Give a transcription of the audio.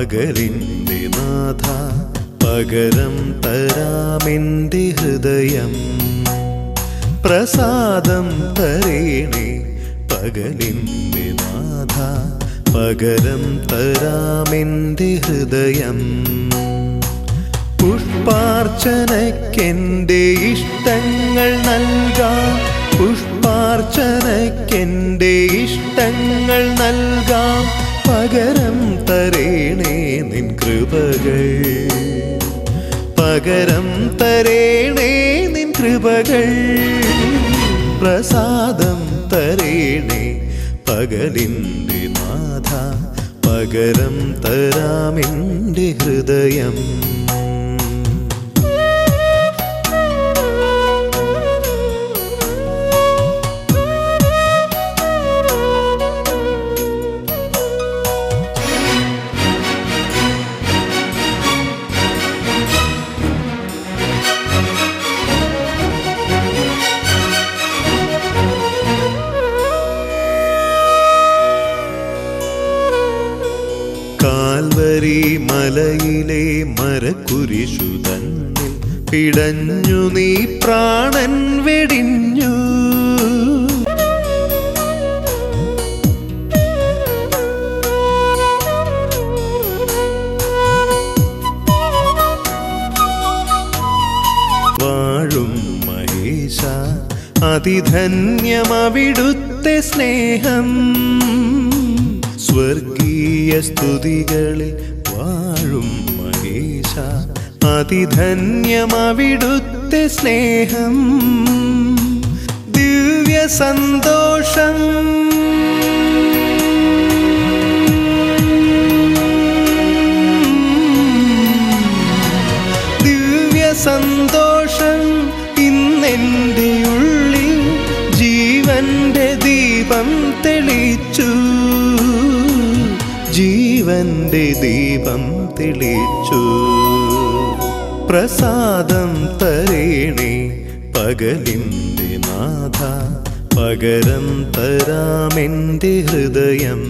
പകലിൻ്റെ നാഥ പകരം തരാമെൻ്റെ ഹൃദയം പ്രസാദം തരേണേ പകലിൻ്റെ നാഥ പകരം തരാമെൻ്റെ ഹൃദയം പുഷ്പാർച്ചനയ്ക്കെൻ്റെ ഇഷ്ടങ്ങൾ നൽകാം പുഷ്പാർച്ചനയ്ക്കെൻ്റെ ഇഷ്ടങ്ങൾ നൽകാം പകരം തരേണേ നിൻ കൃപകൾ പകരം തരേണേ നിൻ കൃപകൾ പ്രസാദം തരേണേ പകലിൻ്റെ നാഥ പകരം തരാമെൻ്റെ ഹൃദയം കാൽവരി മലയിലെ മരക്കുരിശു തന്നിൽ പിടഞ്ഞു നീ പ്രാണൻ വെടിഞ്ഞു വാഴും മഹേശ അതിധന്യമവിടുത്തെ സ്നേഹം സ്വർഗീയ സ്തുതികളിൽ വാഴും മഹേശ അതിധന്യമവിടുത്തെ സ്നേഹം ദിവ്യ സന്തോഷം ദിവ്യ സന്തോഷം ഇന്നെൻ്റെ ഉള്ളിൽ ജീവന്റെ ദീപം തെളിച്ചു ജീവന്റെ ദീപം തെളിച്ചു പ്രസാദം തരേണേ പകലിൻ്റെ നാഥ പകരം തരാമെൻ്റെ ഹൃദയം